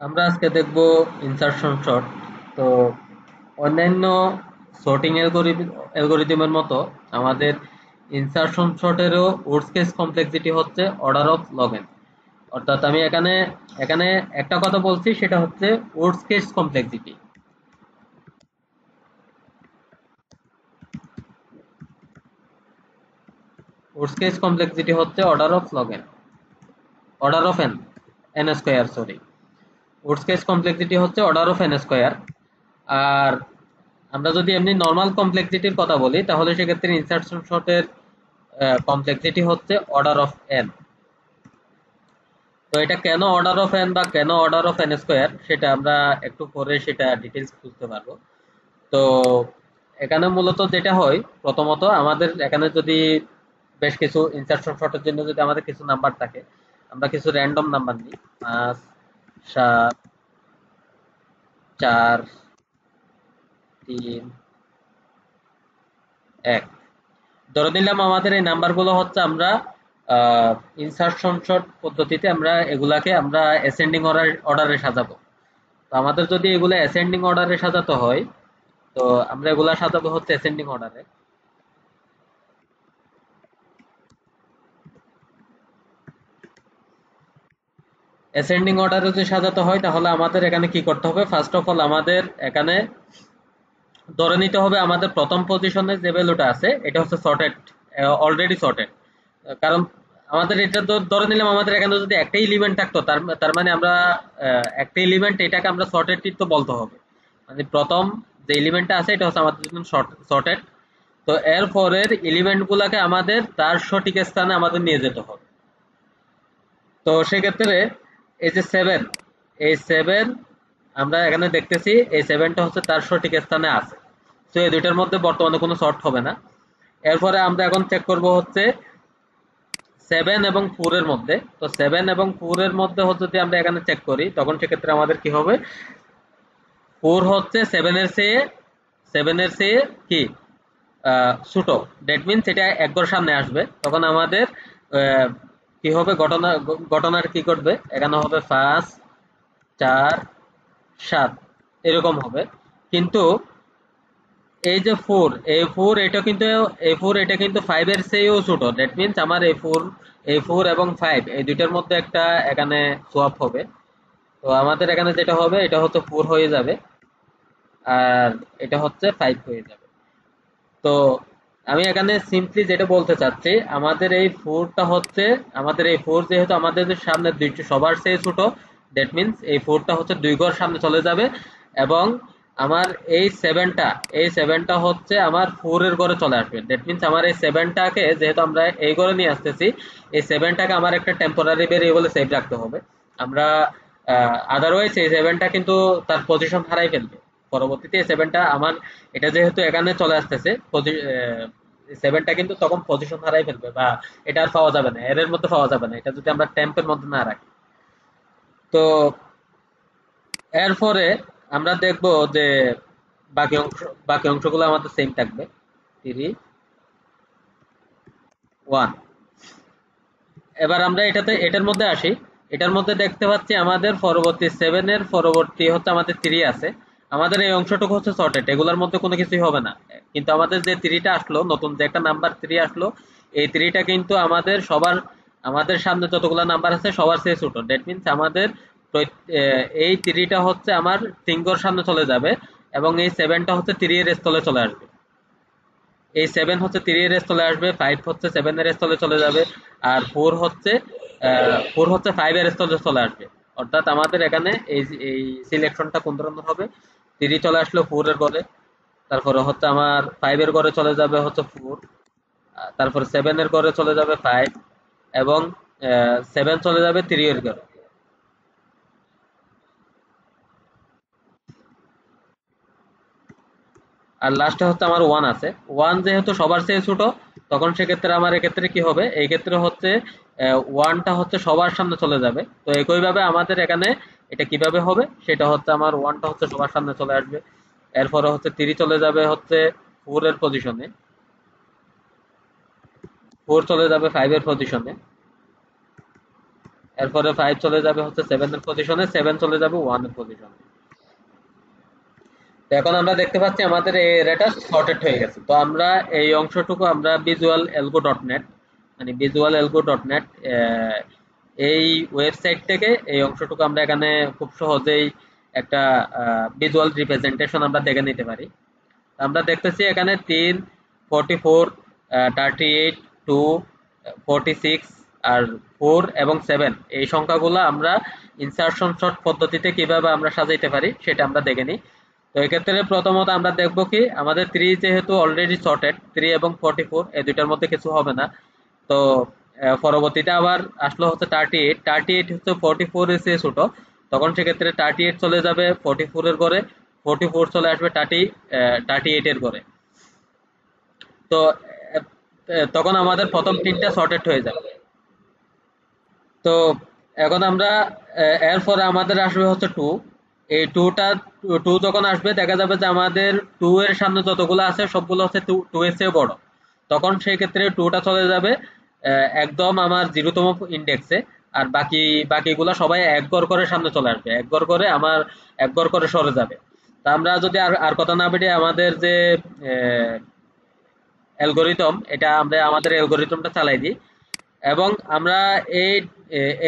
আমরা আজকে দেখব ইনসারশন শর্ট। তো অন্যান্য সর্টিং অ্যালগরিদমের মতো আমাদের ইনসারশন শর্টেরও ওর্স কেস কমপ্লেক্সিটি হচ্ছে অর্ডার অফ লগেন। অর্থাৎ আমি এখানে এখানে একটা কথা বলছি, সেটা হচ্ছে worst case complexity. Worst case complexity হচ্ছে order of log n, order of n, n square, sorry. Worst case complexity হচ্ছে অর্ডার অফ এন স্কোয়ার। আর আমরা যদি এমনি নর্মাল কমপ্লেক্সিটির কথা বলি, তাহলে সেক্ষেত্রে ইনসার্শন শর্টের কমপ্লেক্সিটি হচ্ছে অর্ডার অফ এন। তো এটা কেন অর্ডার অফ এন বা কেন অর্ডার অফ এন স্কোয়ার, সেটা আমরা একটু পরে সেটা ডিটেলস বুঝতে পারবো। তো এখানে মূলত যেটা হয়, প্রথমত আমাদের এখানে যদি বেশ কিছু ইনসার্শন শর্টের জন্য যদি আমাদের কিছু নাম্বার থাকে, আমরা কিছু র্যান্ডম নাম্বার নিই। 5, 7, 4, 3, 1। ধরে নিলাম আমাদের এই নাম্বারগুলো হচ্ছে, আমরা ইনসার্শন শর্ট পদ্ধতিতে আমরা এগুলাকে আমরা অ্যাসেন্ডিং অর্ডারে সাজাবো। তো আমাদের যদি এগুলো অ্যাসেন্ডিং অর্ডারে সাজাতে হয়, তো আমরা এগুলা সাজাবো হচ্ছে অ্যাসেন্ডিং অর্ডারে। অ্যাসেন্ডিং অর্ডারে যদি সাজাতে হয়, তাহলে আমাদের এখানে কি করতে হবে? ফার্স্ট অফ অল আমাদের এখানে ধরে নিতে হবে আমাদের প্রথম পজিশনে যে ভ্যালুটা আছে এটা হচ্ছে সর্টেড, অলরেডি সর্টেড। কারণ আমাদের এটা ধরে নিলাম আমাদের এখানে যদি একটা এলিমেন্ট থাকতো, তার তার মানে আমরা একটা এলিমেন্ট, এটাকে আমরা সর্টেড তো বলতে হবে। মানে প্রথম যে এলিমেন্টটা আছে এটা হচ্ছে আমাদের জন্য সর্টেড। তো এর পরের এলিমেন্ট গুলাকে আমাদের তার সঠিক স্থানে আমাদের নিয়ে যেতে হবে। তো সেক্ষেত্রে এই যে 7, এই 7 আমরা এখানে দেখতেছি এই 7টা হচ্ছে তার সঠিক স্থানে আছে। তো এই দুইটার মধ্যে বর্তমানে কোনো শর্ট হবে না। এরপরে আমরা এখন চেক করব হচ্ছে 7 এবং 4 এর মধ্যে। তো 7 এবং 4 এর মধ্যে হচ্ছে যদি আমরা এখানে চেক করি, তখন সেক্ষেত্রে আমাদের কি হবে? 4 হচ্ছে 7 এর চেয়ে, 7 এর চেয়ে কি ছোট। দ্যাট মিনস এটা এক ঘর সামনে আসবে। তখন আমাদের আহ, কি হবে? ঘটনার কি ঘটবে? এখানে হবে 5, 4, 7 এরকম হবে। কিন্তু এই যে 4, এই 4 এটা কিন্তু, এই 4 এটা কিন্তু 5 এর চেয়েও ছোট। দ্যাট মিনস আমার এই 4 এবং 5 এই দুইটার মধ্যে একটা এখানে সোয়াপ হবে। তো আমাদের এখানে যেটা হবে এটা হচ্ছে 4 হয়ে যাবে, আর এটা হচ্ছে 5 হয়ে যাবে। তো আমি এখানে সিম্পলি যেটা বলতে চাচ্ছি, আমাদের এই 4টা হচ্ছে, আমাদের এই 4 যেহেতু আমাদের সামনে দুইটি সবার চেয়ে ছোট, দ্যাট মিনস এই 4টা হচ্ছে দুই ঘর সামনে চলে যাবে। এবং আমার এই 7টা, এই 7টা হচ্ছে আমার 4 এর ঘরে চলে আসবে। দ্যাট মিনস আমার এই 7টাকে যেহেতু আমরা এই ঘরে নিয়ে আসতেছি, এই 7টাকে আমার একটা টেম্পোরারি ভেরিয়েবলে সেভ রাখতে হবে। আমরা আদারওয়াইজ এই 7টা কিন্তু তার পজিশন হারাই ফেলবে পরবর্তীতে। এই 7টা আমার, এটা যেহেতু এখানে চলে আসতেছে, 7টা কিন্তু তখন পজিশন হারাই ফেলবে, বা এটা আর পাওয়া যাবে না, এর মধ্যে পাওয়া যাবে না এটা যদি আমরা টেম্পের মধ্যে না রাখি। তো এরপরে আমরা দেখব যে বাকি অংশ, বাকি অংশগুলো আমাদের সেম থাকবে। 3, 1। এবার আমরা এটার মধ্যে আসি। এটার মধ্যে দেখতে পাচ্ছি আমাদের পরবর্তী 7 এর পরবর্তী হচ্ছে আমাদের 3 আছে। আমাদের এই অংশটুকু হচ্ছে সর্টেড, এগুলোর মধ্যে কোনো কিছুই হবে না। কিন্তু আমাদের যে 3টা আসলো, নতুন যে একটা নাম্বার 3 আসলো, এই 3টা কিন্তু আমাদের সবার, আমাদের সামনে যতগুলো নাম্বার আছে সবার চেয়ে ছোট। দ্যাট মিনস আমাদের এই 3টা হচ্ছে আমার 3 ঘর সামনে চলে যাবে, এবং এই 7টা হচ্ছে 3 এর স্থলে চলে আসবে। এই 7 হচ্ছে 3 এর স্থলে আসবে, 5 হচ্ছে 7 এর স্থলে চলে যাবে, আর 4 হচ্ছে 5 এর স্থলে চলে আসবে। অর্থাৎ আমাদের এখানে এই সিলেকশনটা কোন ধরনের হবে? 3 চলে আসলো 4 এর ঘরে, তারপরে হচ্ছে আমার 5 এর ঘরে চলে যাবে হচ্ছে 4, তারপরে 7 এর ঘরে চলে যাবে 5, এবং 7 চলে যাবে 3 এর ঘরে। আর লাস্টে হচ্ছে আমার 1 আছে। 1 যেহেতু সবার চেয়ে ছোট, তখন সেক্ষেত্রে আমার এক্ষেত্রে কি হবে? এই ক্ষেত্রে হচ্ছে 1টা হচ্ছে সবার সামনে চলে যাবে। তো একইভাবে আমাদের এখানে এটা কিভাবে হবে, সেটা হচ্ছে আমার 1টা হচ্ছে সবার সামনে চলে আসবে, এরপরে হচ্ছে 3 চলে যাবে হচ্ছে 4 এর পজিশনে, 4 চলে যাবে 5 এর পজিশনে, এরপরে 5 চলে যাবে হচ্ছে 7 এর পজিশনে, 7 চলে যাবে 1 এর পজিশনে। তো এখন আমরা দেখতে পাচ্ছি আমাদের এই এরিয়াটা সর্টেড হয়ে গেছে। তো আমরা এই অংশটুকু আমরা ভিজুয়াল এলগো ডট নেট, মানে ভিজুয়াল এলগো ডট নেট এই ওয়েবসাইট থেকে এই অংশটুকু আমরা এখানে খুব সহজেই একটা ভিজুয়াল রিপ্রেজেন্টেশন আমরা দেখে নিতে পারি। আমরা দেখতেছি এখানে 3, 44, 38, 2, 46 আর 4 এবং 7 এই সংখ্যাগুলো আমরা ইনসার্শন শর্ট পদ্ধতিতে কিভাবে আমরা সাজাইতে পারি সেটা আমরা দেখে নিই। তো এক্ষেত্রে প্রথমত আমরা দেখব কি আমাদের 3 যেহেতু অলরেডি সর্টেড, 3 এবং 44 এই দুইটার মধ্যে কিছু হবে না। তো পরবর্তীতে আবার আসলো হচ্ছে 38, 38 হচ্ছে 44 এর চেয়ে ছোট, তখন সেক্ষেত্রে 38 চলে যাবে 44 এর ঘরে, 44 চলে আসবে 38 এর ঘরে। তো তখন আমাদের প্রথম তিনটা সর্টেড হয়ে যাবে। তো এখন আমরা এরপরে আমাদের আসবে হচ্ছে 2। এই 2 যখন আসবে দেখা যাবে যে আমাদের 2 এর সামনে যতগুলো আছে সবগুলো হচ্ছে 2 এর চেয়ে বড়। তখন সেই ক্ষেত্রে 2টা চলে যাবে একদম আমার 0তম ইন্ডেক্সে। আর বাকিগুলো সবাই এক ঘর করে সামনে চলে আসবে, এক ঘর করে আমার এক ঘর করে সরে যাবে। তা আমরা যদি আর আর কথা না বেরিয়ে আমাদের যে অ্যালগরিদম, এটা আমরা আমাদের অ্যালগরিদমটা চালাই দিই এবং আমরা এই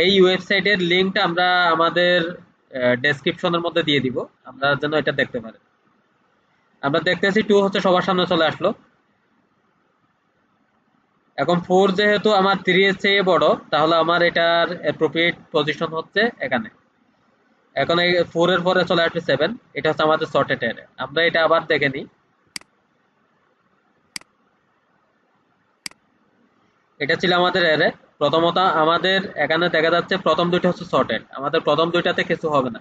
এই ওয়েবসাইটের লিংকটা আমরা আমাদের ডেসক্রিপশনের মধ্যে দিয়ে দিব, আমরা যেন এটা দেখতে পারি। আমরা দেখতেছি 2 হচ্ছে সবার সামনে চলে আসলো। এখন 4 যেহেতু আমার 3 এর চেয়ে বড়, তাহলে আমার এটার অ্যাপ্রোপ্রিয়েট পজিশন হচ্ছে এখানে। এখন এই 4 এর পরে চলে আসবে 7, এটা হচ্ছে আমাদের সর্টেড অ্যারে। আমরা এটা আবার দেখে নিই। এটা ছিল আমাদের অ্যারে। প্রথমত আমাদের এখানে দেখা যাচ্ছে প্রথম দুইটা হচ্ছে সর্টেড, আমাদের প্রথম দুইটাতে কিছু হবে না।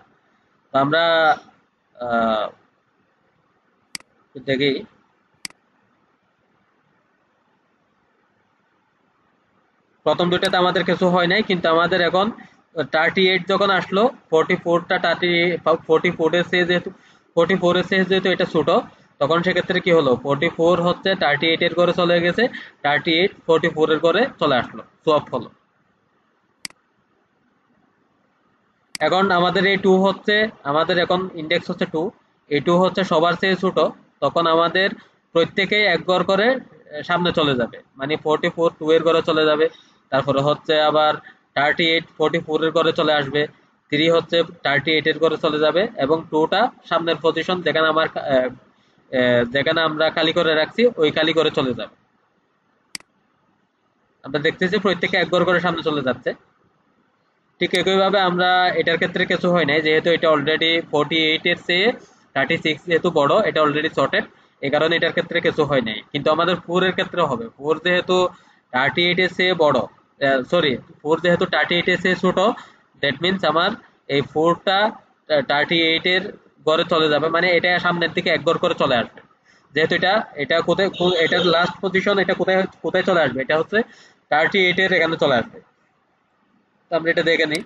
তো আমরা আহ, দেখি প্রথম দুইটাতে আমাদের কিছু হয় নাই, কিন্তু আমাদের এখন 38 যখন আসলো, 44টা 44 এর চেয়ে যেহেতু 44 এর চেয়ে যেহেতু এটা ছোট, তখন সেক্ষেত্রে কি হলো 44 হচ্ছে 38 এর ঘরে চলে গেছে, 38 44 এর ঘরে চলে আসলো, সোয়াপ হলো। এখন আমাদের এই 2 হচ্ছে আমাদের এখন ইন্ডেক্স হচ্ছে 2, এই 2 হচ্ছে সবার চেয়ে ছোট, তখন আমাদের প্রত্যেকেই এক ঘর করে সামনে চলে যাবে, মানে 44 2 এর ঘরে চলে যাবে। তারপরে হচ্ছে আবার 38 44 এর ঘরে চলে আসবে, 3 হচ্ছে 38 এর ঘরে চলে যাবে এবং 2টা সামনের পজিশন যেখানে আমার যেখানে আমরা খালি করে রাখছি ওই খালি করে চলে যাবে। আমরা দেখতেছি প্রত্যেকে এক ঘর করে সামনে চলে যাচ্ছে। ঠিক একইভাবে আমরা এটার ক্ষেত্রে কিছু হয় নাই, যেহেতু এটা অলরেডি 48 এর চেয়ে 36 যেহেতু বড়, এটা অলরেডি সর্টেড, এই কারণে এটার ক্ষেত্রে কিছু হয় নাই। কিন্তু আমাদের 4 এর ক্ষেত্রে হবে। 4 যেহেতু 38 এর চেয়ে বড়, সরি 4 যেহেতু 38 এর চেয়ে ছোট, দ্যাট মিন্স আমার এই 4টা 38 এর ঘরে চলে যাবে, মানে এটা সামনের দিকে এক ঘর করে চলে আসবে। যেহেতু এটা এটা কোথায় এটার লাস্ট পজিশন, এটা কোথায় কোথায় চলে আসবে, এটা হচ্ছে 38 এর এখানে চলে আসবে। তো আমরা এটা দেখে নিই।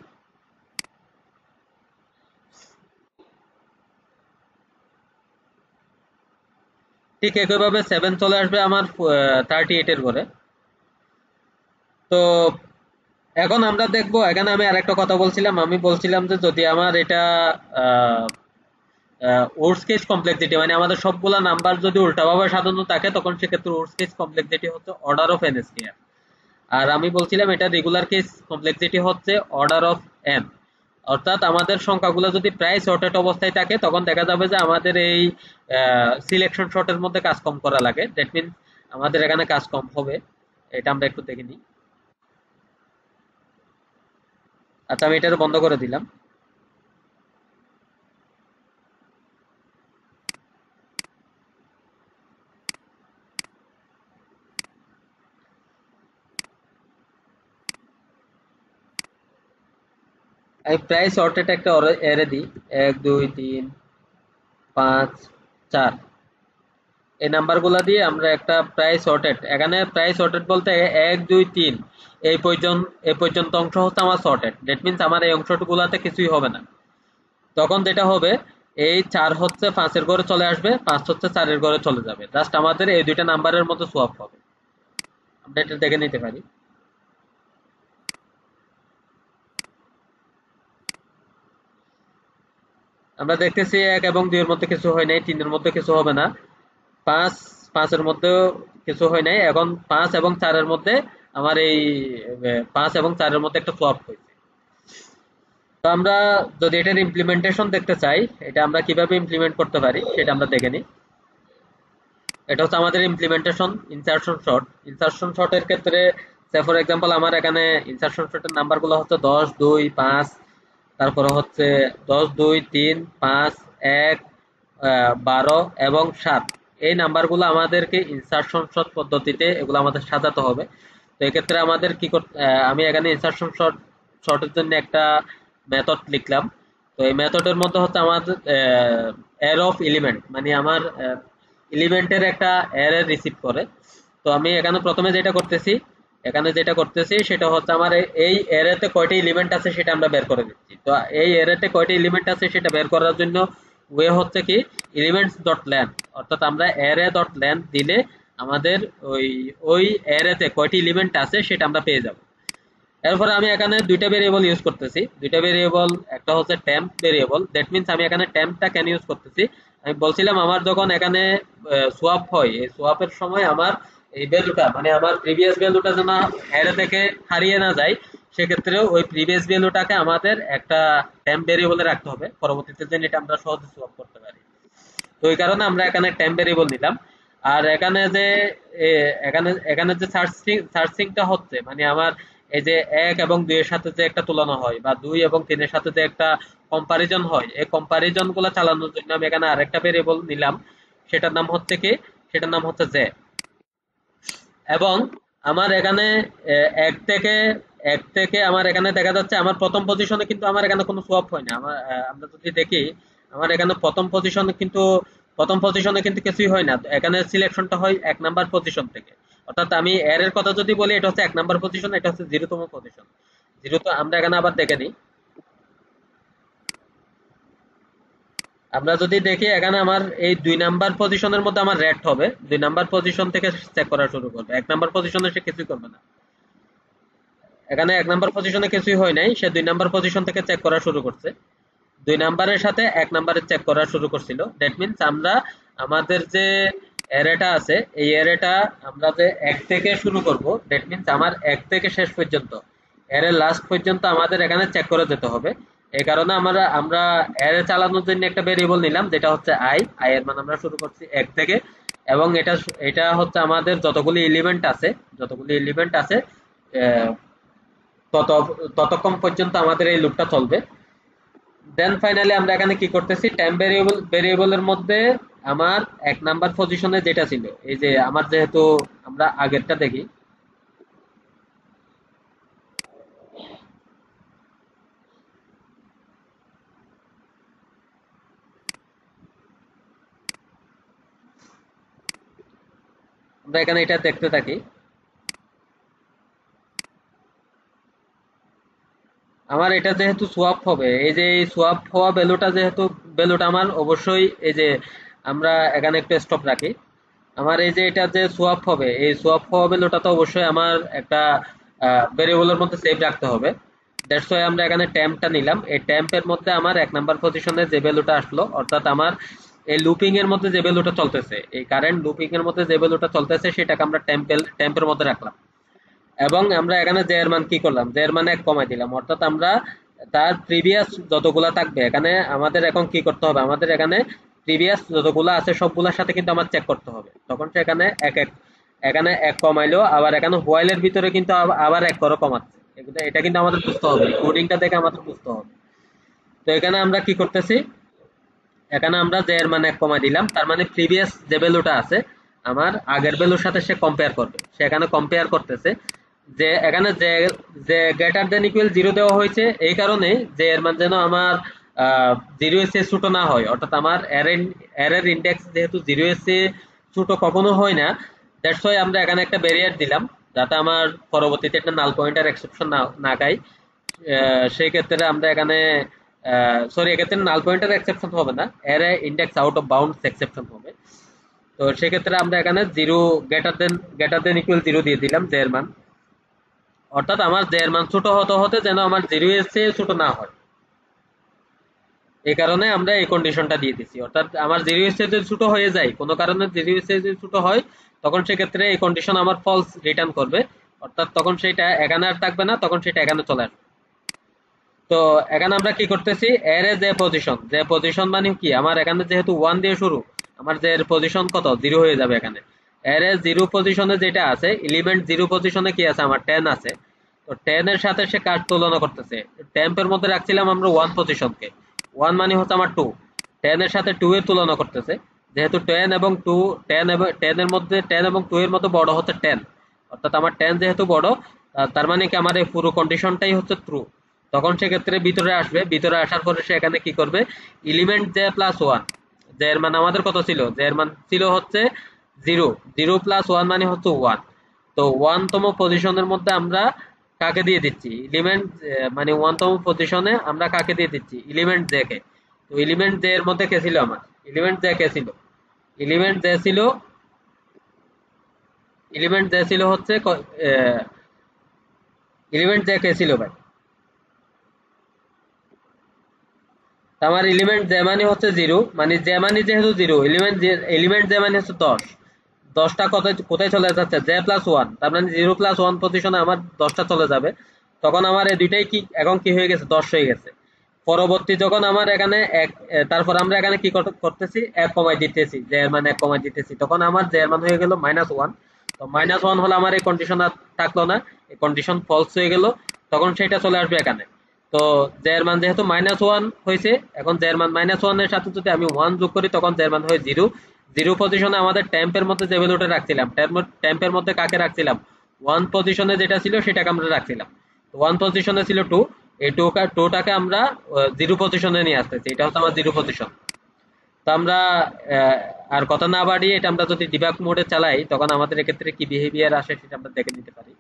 ঠিক একইভাবে 7 চলে আসবে আমার 38 এর ঘরে। তো এখন আমরা দেখবো, এখানে আমি আরেকটা কথা বলছিলাম, আমি বলছিলাম যে যদি আমার এটা ওর্স কেস কমপ্লেক্সিটি, মানে আমাদের সবগুলা নাম্বার যদি উল্টাভাবে সাজানো থাকে, তখন সেক্ষেত্রে ওর্স কেস কমপ্লেক্সিটি হচ্ছে অর্ডার অফ এন স্কয়ার। আর আমি বলছিলাম এটা রেগুলার কেস কমপ্লেক্সিটি হচ্ছে অর্ডার অফ এন। অর্থাৎ আমাদের সংখ্যাগুলো যদি প্রায় সর্টেড অবস্থায় থাকে, তখন দেখা যাবে যে আমাদের এই সিলেকশন শর্টের মধ্যে কাজ কম করা লাগে, দ্যাট মিনস আমাদের এখানে কাজ কম হবে। এটা আমরা একটু দেখে নিই। আচ্ছা, আমি এটা বন্ধ করে দিলাম। আমি প্রায় সর্টেড একটা এরে দিই, 1 2 3 5 4, এই নাম্বারগুলো দিয়ে আমরা একটা প্রায় সর্টেড, এখানে প্রায় সর্টেড বলতে 1 2 3 এই পর্যন্ত অংশ হচ্ছে আমার সর্টেড, দ্যাট মিনস আমার এই অংশগুলোতে কিছুই হবে না। তখন যেটা হবে, এই 4 হচ্ছে 5 এর ঘরে চলে আসবে, 5 হচ্ছে 4 এর ঘরে চলে যাবে, জাস্ট আমাদের এই দুইটা নাম্বারের মধ্যে সোয়াপ হবে। আমরা এটা দেখে নিতে পারি। আমরা দেখতেছি 1 এবং 2 এর মধ্যে কিছু হয় নাই, 3 এর মধ্যে কিছু হবে না, 5 5 এর মধ্যেও কিছু হয় নাই। এখন 5 এবং 4 এর মধ্যে আমার এই 5 এবং 4 এর মধ্যে একটা সোয়াপ হয়েছে। তো আমরা যদি এটার ইমপ্লিমেন্টেশন দেখতে চাই, এটা আমরা কিভাবে ইমপ্লিমেন্ট করতে পারি সেটা আমরা দেখে নিই। এটা হচ্ছে আমাদের ইমপ্লিমেন্টেশন ইনসারশন শর্ট। ইনসারশন শর্টের ক্ষেত্রে ফর এক্সাম্পল আমার এখানে ইনসারশন শর্টের নাম্বারগুলো হচ্ছে 10 2 5, তারপরে হচ্ছে 10 2 3 5 1 12 এবং 7। এই নাম্বারগুলো আমাদেরকে ইনসারশন শর্ট পদ্ধতিতে এগুলো আমাদের সাজাতে হবে। তো এক্ষেত্রে আমাদের কি করতে, আমি এখানে ইনসারশন শর্টের জন্য একটা মেথড লিখলাম। তো এই মেথডের মধ্যে হচ্ছে আমাদের অ্যারে অফ এলিমেন্ট, মানে আমার এলিমেন্টের একটা অ্যারে রিসিভ করে। তো আমি এখানে প্রথমে যেটা করতেছি সেটা হচ্ছে আমার এই অ্যারেতে কয়টি এলিমেন্ট আছে সেটা আমরা বের করে দিচ্ছি। তো এই অ্যারেতে কয়টি এলিমেন্ট আছে সেটা বের করার জন্য ওয়ে হচ্ছে কি এলিমেন্টস ডট লেন্থ, অর্থাৎ আমরা অ্যারে ডট লেন্থ দিলে আমাদের ওই ওই অ্যারেতে কয়টি এলিমেন্ট আছে সেটা আমরা পেয়ে যাব। এরপরে আমি এখানে দুইটা ভেরিয়েবল ইউজ করতেছি, দুইটা ভেরিয়েবল, একটা হচ্ছে টেম্প ভেরিয়েবল। দ্যাট মিন্স আমি এখানে টেম্পটা কেন ইউজ করতেছি, আমি বলছিলাম আমার যখন এখানে সোয়াপ হয়, এই সোয়াপের সময় আমার এই ভ্যালুটা, মানে আমার প্রিভিয়াস ভ্যালুটা যেন অ্যারে থেকে হারিয়ে না যায়, সেক্ষেত্রেও ওই প্রিভিয়াস ভ্যালুটাকে আমাদের একটা টেম্প ভেরিয়েবলে রাখতে হবে, পরবর্তীতে যেন এটা আমরা সহজে সোয়াপ করতে পারি। তো ওই কারণে আমরা এখানে টেম্প ভেরিয়েবল নিলাম। আর এখানে যে এখানে যে সার্চিংটা হচ্ছে, মানে আমার এই যে 1 এবং 2 এর সাথে যে একটা তুলনা হয়, বা 2 এবং 3 এর সাথে যে একটা কম্পারিজন হয়, এই কম্পারিজন গুলো চালানোর জন্য আমি এখানে আরেকটা ভেরিয়েবল নিলাম। সেটার নাম হচ্ছে কি, সেটার নাম হচ্ছে জে। এবং আমার এখানে এক থেকে আমার এখানে দেখা যাচ্ছে আমার প্রথম পজিশনে কিন্তু আমার এখানে কোনো সোয়াপ হয় না। আমরা যদি দেখি আমার এখানে প্রথম পজিশনে কিন্তু কিছুই হয় না। এখানে সিলেকশনটা হয় 1 নাম্বার পজিশন থেকে। অর্থাৎ আমি এর কথা যদি বলি, এটা হচ্ছে 1 নাম্বার পজিশন, এটা হচ্ছে 0তম পজিশন। 0 তো আমরা এখানে আবার দেখে নিই। আমরা যদি দেখি এখানে আমার এই 2 নাম্বার পজিশনের মধ্যে আমার রেড হবে, 2 নাম্বার পজিশন থেকে চেক করা শুরু করবে। 1 নাম্বার পজিশনে সে কিছুই করবে না। এখানে 1 নাম্বার পজিশনে কিছুই হয় নাই, সে 2 নাম্বার পজিশন থেকে চেক করা শুরু করছে। 2 নাম্বারের সাথে 1 নাম্বারের চেক করা শুরু করছিল। দ্যাট মিন্স আমরা আমাদের যে অ্যারেটা আছে, এই অ্যারেটা আমরা যে 1 থেকে শুরু করব, দ্যাট মিন্স আমার 1 থেকে শেষ পর্যন্ত, অ্যারে লাস্ট পর্যন্ত আমাদের এখানে চেক করে যেতে হবে। এই কারণে আমরা অ্যারে চালানোর জন্য একটা ভেরিয়েবল নিলাম, যেটা হচ্ছে আই এর মান আমরা শুরু করছি 1 থেকে। এবং এটা হচ্ছে আমাদের যতগুলি এলিমেন্ট আছে আহ, তত ততক্ষণ পর্যন্ত আমাদের এই লুপটা চলবে। দেন ফাইনালি আমরা এখানে কি করতেছি, টাইম ভেরিয়েবলের মধ্যে আমার 1 নাম্বার পজিশনে যেটা ছিল, এই যে আমার যেহেতু আমরা আগেরটা দেখি, আমরা এখানে এটা দেখতে থাকি। আমার এটা যেহেতু সোয়াপ হবে, এই যে এই সোয়াপ হওয়া ভ্যালুটা আমার অবশ্যই, এই যে আমরা এখানে একটু স্টপ রাখি। আমার এই যে এটা যে সোয়াপ হবে, এই সোয়াপ হওয়া ভ্যালুটা তো অবশ্যই আমার একটা ভেরিয়েবলের মধ্যে সেভ রাখতে হবে। দ্যাটস ওয়াই আমরা এখানে ট্যাম্পটা নিলাম। এই ট্যাম্পের মধ্যে আমার 1 নাম্বার পজিশনে যে ভ্যালুটা আসলো, অর্থাৎ আমার এই লুপিং এর মধ্যে যে ভ্যালুটা চলতেছে, এই কারেন্ট লুপিং এর মধ্যে যে ভ্যালুটা চলতেছে সেটাকে আমরা ট্যাম্পের মধ্যে রাখলাম। এবং আমরা এখানে জে এর মান কি করলাম, জে এর মানে 1 কমাই দিলাম। অর্থাৎ আমরা তার প্রিভিয়াস যতগুলা থাকবে, এখানে আমাদের এখন কি করতে হবে, আমাদের এখানে প্রিভিয়াস যতগুলা আছে সবগুলোর সাথে কিন্তু আমার চেক করতে হবে। তখন সে এখানে 1 কমাইলো, আবার এখানে হোয়াইলের ভিতরে কিন্তু আবার 1 করে কমাচ্ছে। এটা কিন্তু আমাদের বুঝতে হবে, কোডিংটা দেখে আমাদের বুঝতে হবে। তো এখানে আমরা কি করতেছি, এখানে আমরা জে এর মানে 1 কমাই দিলাম, তার মানে প্রিভিয়াস যে ভ্যালুটা আছে আমার আগের ভ্যালুর সাথে সে কম্পেয়ার করবে। সে এখানে কম্পেয়ার করতেছে যে এখানে যে গ্রেটার দেন ইকুয়াল 0 দেওয়া হয়েছে, এই কারণে যে এর মান যেন আমার 0 এর চেয়ে ছোট না হয়। অর্থাৎ আমার অ্যারের ইন্ডেক্স যেহেতু 0 এর চেয়ে ছোট কখনো হয় না, দ্যাটস ওয়াই আমরা এখানে একটা ব্যারিয়ার দিলাম, যাতে আমার পরবর্তীতে একটা নাল পয়েন্টার এক্সেপশন না খাই। সেই ক্ষেত্রে আমরা এখানে সরি, এক্ষেত্রে নাল পয়েন্টার এক্সেপশন হবে না, array index out of bounds exception হবে। তো সেক্ষেত্রে আমরা এখানে 0 গ্রেটার দেন ইকুয়াল 0 দিয়ে দিলাম জে এর মান। অর্থাৎ আমার জে এর মান ছোট হতে হতে যেন আমার 0 এর চেয়ে ছোট না হয়। এই কারণে আমরা এই কন্ডিশনটা দিয়ে দিচ্ছি। অর্থাৎ আমার জিরো স্টেজ যদি ছোট হয়ে যায়, কোনো কারণে জিরো স্টেজ যদি ছোট হয়, তখন সেক্ষেত্রে এই কন্ডিশন আমার ফলস রিটার্ন করবে। অর্থাৎ তখন সেটা এখানে আর থাকবে না, তখন সেটা এখানে চলে আসবে। তো এখানে আমরা কি করতেছি, এর যে পজিশন মানে কি, আমার এখানে যেহেতু 1 দিয়ে শুরু, আমার যে পজিশন কত 0 হয়ে যাবে এখানে। এর 0 পজিশনে যেটা আছে, এলিমেন্ট 0 পজিশনে কি আছে, আমার 10 আছে। তো 10 এর সাথে সে কার তুলনা করতেছে, টেম্পের মধ্যে রাখছিলাম আমরা 1 পজিশনকে, 1 মানে হচ্ছে আমার 2, 10 এর সাথে 2 এর তুলনা করতেছে। যেহেতু 10 এবং 2, 10 এবং 10 এর মধ্যে 10 এবং 2 এর মধ্যে বড় হচ্ছে 10, অর্থাৎ আমার 10 যেহেতু বড়, তার মানে কি আমার এই পুরো কন্ডিশনটাই হচ্ছে ট্রু। তখন সেক্ষেত্রে ভিতরে আসবে, ভিতরে আসার পরে সে এখানে কি করবে, element J plus one, J এর মান আমাদের কত ছিল, জে এর মান ছিল হচ্ছে 0, 0 প্লাস 1 মানে হচ্ছে 1। তো 1 তম পজিশনের মধ্যে আমরা কাকে দিয়ে দিচ্ছি, এলিমেন্ট মানে 1 তম পজিশনে আমরা কাকে দিয়ে দিচ্ছি, এলিমেন্ট জে কে। তো এলিমেন্ট জে এর মধ্যে কে ছিল, আমার এলিমেন্ট জে কে ছিল, এলিমেন্ট জে ছিল, এলিমেন্ট জে ছিল হচ্ছে এলিমেন্ট জে কে ছিল ভাই, আমার এলিমেন্ট জে মানে হচ্ছে 0, মানে জে মানে যেহেতু 0, এলিমেন্ট জে মানে হচ্ছে 10, 10টা কোথায় কোথায় চলে যাচ্ছে, জে প্লাস 1, তার মানে 0 প্লাস 1 পজিশনে আমার 10টা চলে যাবে। তখন আমার এই দুইটাই কি এখন কি হয়ে গেছে, 10 হয়ে গেছে। পরবর্তী যখন আমার এখানে এক, তারপর আমরা এখানে কি করতেছি, এক কমাই দিতেছি, জে এর মান এক কমাই দিতেছি, তখন আমার জে এর মান হয়ে গেল -1। তো -1 হলে আমার এই কন্ডিশন আর থাকলো না, এই কন্ডিশন ফলস হয়ে গেল। তখন সেটা চলে আসবে এখানে। তো জে এর মান যেহেতু -1 হয়েছে, এখন জে এর মান -1 এর সাথে যদি আমি 1 যোগ করি, তখন জে এর মান হয় 0। 0 পজিশনে আমাদের টেম্পের মধ্যে যে ভ্যালুটা রাখছিলাম, টেম্পের মধ্যে কাকে রাখছিলাম, 1 পজিশনে যেটা ছিল সেটাকে আমরা রাখছিলাম। 1 পজিশনে ছিল 2, এই 2টাকে আমরা 0 পজিশনে নিয়ে আসতেছি, এটা হচ্ছে আমার 0 পজিশন। তো আমরা আর কথা না বাড়িয়ে এটা আমরা যদি ডিবাগ মোডে চালাই, তখন আমাদের এক্ষেত্রে কি বিহেভিয়ার আসে সেটা আমরা দেখে নিতে পারি।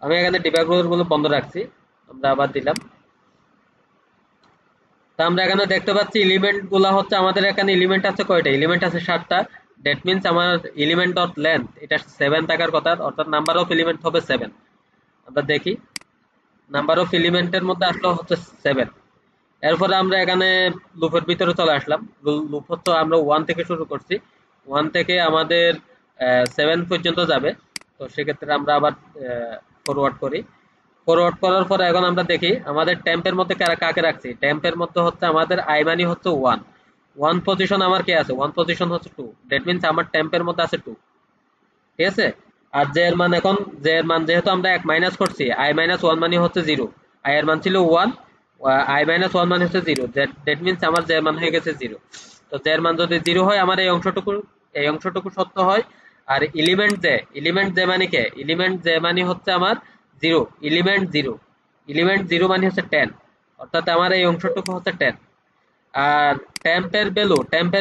আমি এখানে ডিবাগ গুলো বন্ধ রাখছি, আমরা আবার দিলাম। তো আমরা এখানে দেখতে পাচ্ছি এলিমেন্ট গুলা হচ্ছে, আমাদের এখানে এলিমেন্ট আছে কয়টা, এলিমেন্ট আছে 7টা। দ্যাট মিন্স আমার এলিমেন্ট ডট লেন্থ এটা 7 থাকার কথা, অর্থাৎ নাম্বার অফ এলিমেন্ট হবে 7। আমরা দেখি, নাম্বার অফ এলিমেন্টের মধ্যে আসলো হচ্ছে 7। এরপরে আমরা এখানে লুপের ভিতরে চলে আসলাম। লুপ হচ্ছে আমরা 1 থেকে শুরু করছি, 1 থেকে আমাদের 7 পর্যন্ত যাবে। তো সেক্ষেত্রে আমরা আবার ফরওয়ার্ড করি। ফরওয়ার্ড করার পরে এখন আমরা দেখি আমাদের টেম্পের মধ্যে কাকে রাখছি, টেম্পের মধ্যে হচ্ছে আমাদের আই মানি হচ্ছে 1, 1 পজিশন আমার কে আছে, 1 পজিশন হচ্ছে 2, দ্যাট মিন্স আমার টেম্পের মধ্যে আছে 2। ঠিক আছে। আর জে এর মান, এখন জে এর মান যেহেতু আমরা এক মাইনাস করছি, আই মাইনাস 1 মানে হচ্ছে 0, আই এর মান ছিল 1, আই মাইনাস 1 মানে হচ্ছে 0, দ্যাট মিন্স আমার জে এর মান হয়ে গেছে 0। তো জে এর মান যদি 0 হয়, আমার এই অংশটুকু সত্য হয়। আর এলিমেন্ট জে মানে কে, এলিমেন্ট জে মানে হচ্ছে আমার 0, এলিমেন্ট 0 মানে হচ্ছে 10, অর্থাৎ আমার এই অংশটুকু হচ্ছে 10। আর টেম্পের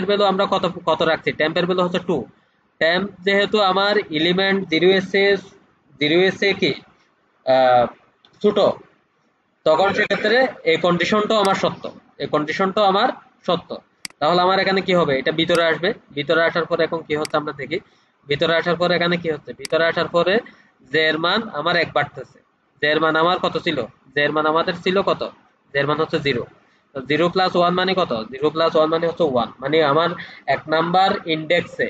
ভ্যালু আমরা কত কত রাখছি, টেম্পের ভ্যালু হচ্ছে 2। টেম্প যেহেতু আমার এলিমেন্ট 0 এসে কি ছোট, তখন সেক্ষেত্রে এই কন্ডিশনটাও আমার সত্য, এই কন্ডিশনটাও আমার সত্য। তাহলে আমার এখানে কি হবে, এটা ভিতরে আসবে, ভিতরে আসার পরে এখন কি হচ্ছে আমরা দেখি। ভিতরে আসার পরে এখানে কি হচ্ছে, ভিতরে আসার পরে জে এর মান আমার এক বাড়তেছে। জে এর মান আমার কত ছিল, জে এর মান আমাদের ছিল কত, জে এর মান হচ্ছে 0। তো 0 প্লাস 1 মানে কত, 0 প্লাস 1 মানে হচ্ছে 1, মানে আমার এক নাম্বার ইন্ডেক্সে,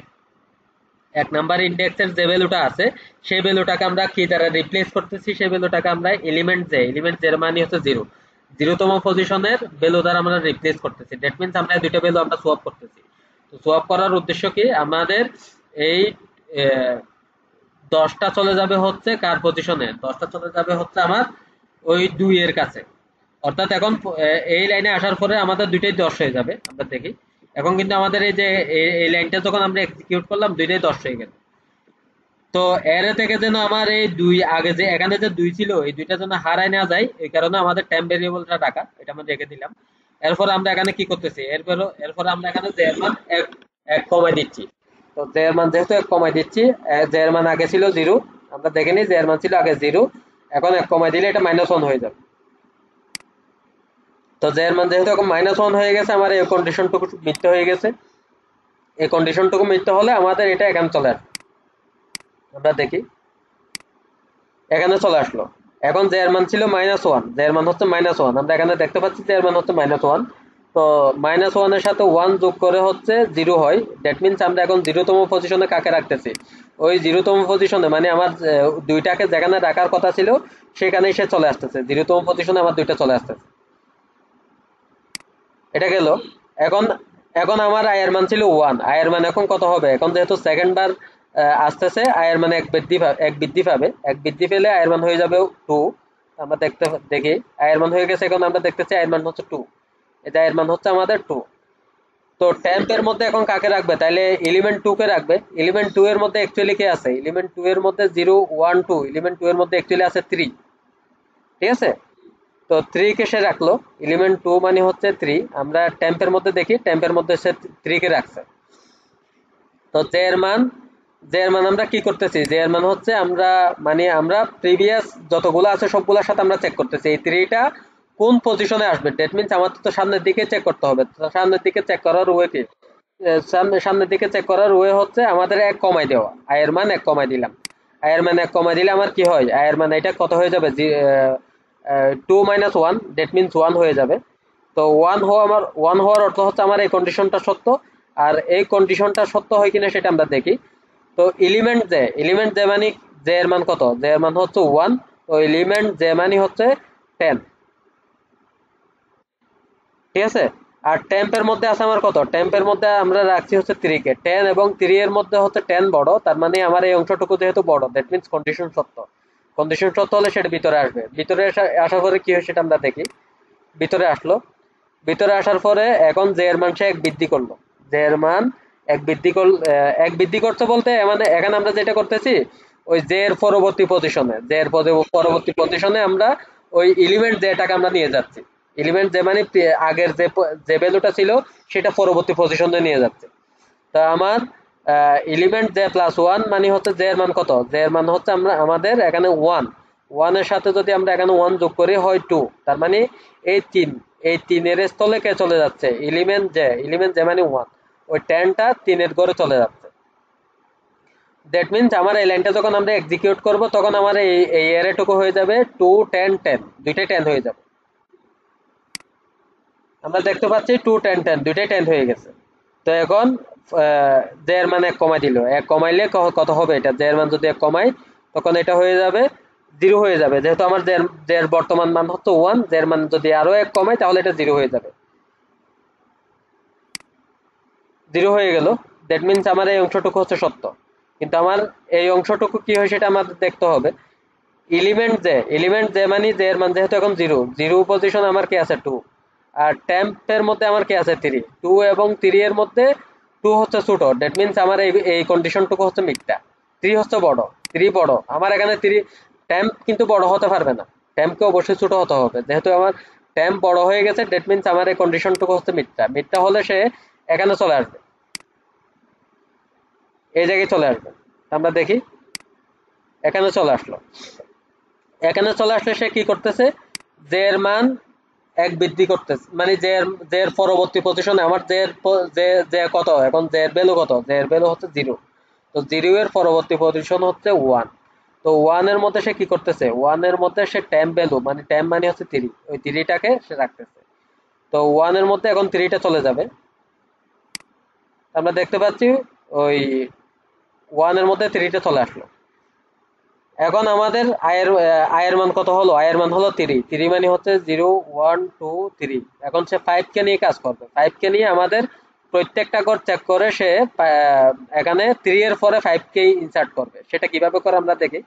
এক নাম্বার ইন্ডেক্সের যে ভ্যালুটা আছে, সেই ভ্যালুটাকে আমরা কি দ্বারা রিপ্লেস করতেছি, সেই ভ্যালুটাকে আমরা এলিমেন্ট জে এর মানে হচ্ছে 0, 0তম পজিশনের ভ্যালু দ্বারা আমরা রিপ্লেস করতেছি। দ্যাট মিন্স আমরা এই দুটো ভ্যালু আমরা সোয়াপ করতেছি। তো সোয়াপ করার উদ্দেশ্য কি, আমাদের এই 10টা চলে যাবে হচ্ছে কার পজিশনে, 10টা চলে যাবে হচ্ছে আমার ওই 2 এর কাছে। অর্থাৎ এখন এই লাইনে আসার পরে আমাদের দুইটাই 10 হয়ে যাবে, আমরা দেখি। এখন কিন্তু আমাদের এই যে এই লাইনটা যখন আমরা এক্সিকিউট করলাম, দুইটাই 10 হয়ে গেল। তো এর থেকে যেন আমার এই দুই আগে যে এখানে যে 2 ছিল, এই দুইটা যেন হারায় না যায়, এই কারণে আমাদের টাইম ভেরিয়েবলটা রাখা, এটা আমরা রেখে দিলাম। এরপর আমরা এখানে কি করতেছি, এরপর আমরা এখানে জে এর মান এক কমাই দিচ্ছি। তো জে এর মান যেহেতু এক কমাই দিচ্ছি, জে এর মান আগে ছিল 0, আমরা দেখে নিই জে এর মান ছিল আগে 0, এখন এক কমাই দিলে এটা -1 হয়ে যাবে। তো জে এর মান যেহেতু এখন -1 হয়ে গেছে, আমার এই কন্ডিশনটুকু মিথ্যা হয়ে গেছে। এই কন্ডিশনটুকু মিথ্যা হলে আমাদের এটা এখানে চলে আসবে। আমরা দেখি এখানে চলে আসলো। এখন যে এর মান ছিল -1, যে এর মান হচ্ছে -1, আমরা এখানে দেখতে পাচ্ছি যে এর মান হচ্ছে -1। তো -1 এর সাথে 1 যোগ করে হচ্ছে 0 হয়। দ্যাট মিন্স আমরা এখন 0তম পজিশনে কাকে রাখতেছি? ওই 0তম পজিশনে, মানে আমার দুইটাকে যেখানে রাখার কথা ছিল সেখানেই সে চলে আসতেছে। 0তম পজিশনে আমার দুইটা চলে আসতেছে। এটা গেল। এখন এখন আমার আয়ের মান ছিল 1, আয়ের মান এখন কত হবে? এখন যেহেতু সেকেন্ড বার আসতেছে, আয়ের মানে এক বৃদ্ধি পাবে, এক বৃদ্ধি পেলে আয়ের মান হয়ে যাবে 2। আমরা দেখি আয়ের মান হয়ে গেছে। এখন আমরা দেখতেছি আয়ের মান হচ্ছে 2। এটা আয়ের মান হচ্ছে আমাদের 2। তো টেম্পের মধ্যে এখন কাকে রাখবে? তাইলে এলিমেন্ট 2 কে রাখবে। এলিমেন্ট 2 এর মধ্যে অ্যাকচুয়ালি কে আছে? এলিমেন্ট 2 এর মধ্যে 0 1 2, এলিমেন্ট 2 এর মধ্যে অ্যাকচুয়ালি আছে 3। ঠিক আছে? তো 3 কে সে রাখলো। এলিমেন্ট 2 মানে হচ্ছে 3। আমরা টেম্পের মধ্যে দেখি, টেম্পের মধ্যে সে 3 কে রাখছে। তো জে এর মান আমরা কি করতেছি? জে এর মান হচ্ছে আমরা প্রিভিয়াস যতগুলো আছে সবগুলোর সাথে আমরা চেক করতেছি এই 3টা কোন পজিশনে আসবে। দ্যাট মিন্স আমাদের তো সামনের দিকে চেক করতে হবে। তো সামনের দিকে চেক করার ওয়ে কি? সামনের দিকে চেক করার ওয়ে হচ্ছে আমাদের 1 কমাই দেওয়া। আয়ের মান 1 কমাই দিলাম। আয়ের মান 1 কমাই দিলে আমার কি হয়? আয়ের মান এটা কত হয়ে যাবে? 2 - 1, দ্যাট মিন্স 1 হয়ে যাবে। তো 1 হওয়ার অর্থ হচ্ছে আমার এই কন্ডিশনটা সত্য। আর এই কন্ডিশনটা সত্য হয় কিনা সেটা আমরা দেখি। তো এলিমেন্ট যে মানে জে এর মান কত? জে এর মান হচ্ছে 1। তো এলিমেন্ট জে মানে হচ্ছে 10। ঠিক আছে? আর টেম্পের মধ্যে আছে আমার কত? টেম্পের মধ্যে আমরা রাখছি হচ্ছে 3 কে। 10 এবং 3 এর মধ্যে হচ্ছে 10 বড়, তার মানে আমার এই অংশটুকু যেহেতু বড়, দ্যাট মিন্স কন্ডিশন সত্য। কন্ডিশন সত্য হলে সেটা ভিতরে আসবে। ভিতরে আসার পরে কি হয় সেটা আমরা দেখি। ভিতরে আসলো। ভিতরে আসার পরে এখন জে এর মান সে 1 বৃদ্ধি করলো। জে এর মান 1 বৃদ্ধি করছে বলতে মানে এখানে আমরা যেটা করতেছি, ওই জে এর পরবর্তী পজিশনে আমরা ওই এলিমেন্ট জেটাকে আমরা নিয়ে যাচ্ছি। এলিমেন্ট জে মানে আগের যে ভ্যালুটা ছিল সেটা পরবর্তী পজিশনে নিয়ে যাচ্ছে। তা আমার এলিমেন্ট জে প্লাস 1 মানে হচ্ছে জে এর মান কত? জে এর মান হচ্ছে আমাদের এখানে 1। 1 এর সাথে যদি আমরা এখানে 1 যোগ করি হয় 2। তার মানে এই 3, এই 3 এর স্থলে কে চলে যাচ্ছে? এলিমেন্ট জে মানে 1। ওই 10টা 3 এর ঘরে চলে যাচ্ছে। দ্যাট মিন্স আমার এই লাইনটা যখন আমরা এক্সিকিউট করব তখন আমার এই এরটুকু হয়ে যাবে 2 10 10, দুইটাই 10 হয়ে যাবে। আমরা দেখতে পাচ্ছি 2 10 10, দুইটাই 10 হয়ে গেছে। তো এখন জে এর মান 1 কমাই দিল। 1 কমাইলে কত হবে? এটা জে এর মান যদি 1 কমাই তখন এটা হয়ে যাবে 0 হয়ে যাবে। যেহেতু আমার জে এর বর্তমান মান হচ্ছে 1, জে এর মান যদি আরো 1 কমাই তাহলে এটা 0 হয়ে যাবে। 0 হয়ে গেল। দ্যাট মিন্স আমার এই অংশটুকু হচ্ছে সত্য। কিন্তু আমার এই অংশটুকু কি হয় সেটা আমাদের দেখতে হবে। এলিমেন্ট জে মানে জে এর মান যেহেতু এখন 0, 0 পজিশন আমার কি আছে 2। আর টেম্পের মধ্যে আমার কি আছে 3। 2 এবং 3 এর মধ্যে 2 হচ্ছে ছোট। দ্যাট মিন্স আমার এই কন্ডিশনটুকু হচ্ছে মিথ্যা। 3 হচ্ছে বড়। 3 বড়। আমার এখানে 3 টেম্প কিন্তু বড় হতে পারবে না। টেম্পকে অবশ্যই ছোট হতে হবে। যেহেতু আমার টেম্প বড় হয়ে গেছে দ্যাট মিন্স আমার এই কন্ডিশনটুকু হচ্ছে মিথ্যা। মিথ্যা হলে সে এখানে চলে আসবে। এই জায়গায় চলে আসবে। আমরা দেখি এখানে চলে আসলো। এখানে চলে আসলে সে কি করতেছে? জে এর মান 1 বৃদ্ধি করতেছে, মানে জে এর পরবর্তী পজিশনে আমার জে কত? এখন জে এর ভ্যালু কত? জে এর ভ্যালু হচ্ছে 0। তো 0 এর পরবর্তী পজিশন হচ্ছে 1। তো 1 এর মধ্যে সে কি করতেছে? 1 এর মধ্যে সে টাইম ভ্যালু মানে টাইম মানে হচ্ছে 3, ওই 3টাকে সে রাখতেছে। তো 1 এর মধ্যে এখন 3টা চলে যাবে। আমরা দেখতে পাচ্ছি ওই 1 এর মধ্যে 3টা চলে আসলো। এখন আমাদের আয়ের মান কত হলো? আয়ের মান হলো 3। 3 মানে হচ্ছে 0 1 2 3। এখন সে 5 কে নিয়ে কাজ করবে। 5 কে নিয়ে আমাদের প্রত্যেকটা ঘর চেক করে সে এখানে 3 এর পরে 5 কে ইনসার্ট করবে। সেটা কিভাবে করে আমরা দেখি।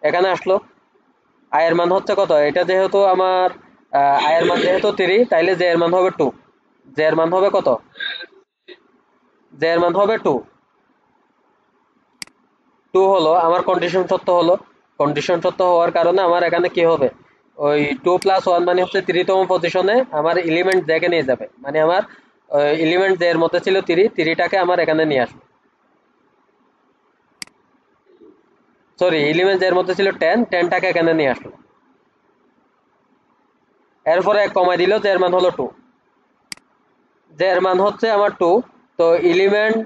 এখানে আসলো। আয়ের মান হচ্ছে কত? এটা যেহেতু আমার আয়ের মান যেহেতু 3, তাইলে জে এর মান হবে 2। জে এর মান হবে কত? জে এর মান হবে 2। 2 হলো আমার কন্ডিশন সত্য হলো। কন্ডিশন সত্য হওয়ার কারণে আমার এখানে কি হবে? ওই 2 প্লাস 1 মানে হচ্ছে 3তম পজিশনে আমার এলিমেন্ট জে কে নিয়ে যাবে। মানে আমার এলিমেন্ট জে এর মধ্যে ছিল 3, 3টাকে আমার এখানে নিয়ে আসবে। সরি, এলিমেন্ট জে এর মধ্যে ছিল 10, 10টাকে এখানে নিয়ে আসলো। এরপরে 1 কমাই দিল, জে এর মান হলো 2। জে এর মান হচ্ছে আমার 2। তো এলিমেন্ট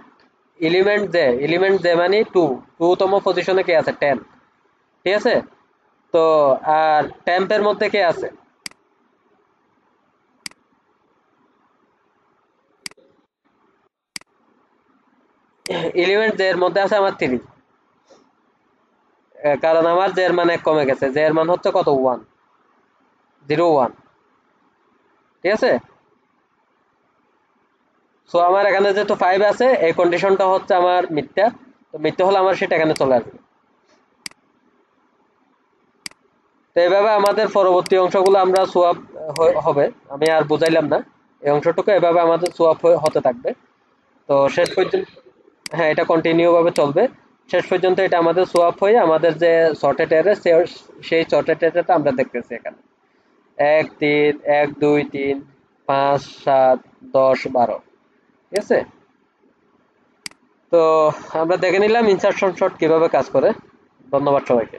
এলিমেন্ট জে মানে 2 তম পজিশনে কে আছে 10, ঠিক আছে। তো আর টেম্পের মধ্যে কে আছে? এলিমেন্ট জে এর মধ্যে আছে আমার 3, কারণ আমার জে এর মান 1 কমে গেছে, জে এর মান হচ্ছে কত 1, 0 1, ঠিক আছে। সো আমার এখানে যেহেতু 5 আছে, এই কন্ডিশনটা হচ্ছে আমার মিথ্যা, তো মিথ্যা হলে আমার সেটা এখানে চলে আসবে। তো এইভাবে আমাদের পরবর্তী অংশগুলো আমরা সোয়াপ হবে, আমি আর বুঝাইলাম না, এই অংশটুকু এভাবে আমাদের সোয়াপ হতে থাকবে। তো শেষ পর্যন্ত, হ্যাঁ এটা কন্টিনিউ ভাবে চলবে, শেষ পর্যন্ত এটা আমাদের সোয়াপ হয়ে আমাদের যে সর্টেড অ্যারে সেই সর্টেড অ্যারেটা আমরা দেখতেছি এখানে 1 3 1 2 3 5 7 10 12, ঠিক আছে। তো আমরা দেখে নিলাম ইনসারশন শর্ট কিভাবে কাজ করে। ধন্যবাদ সবাইকে।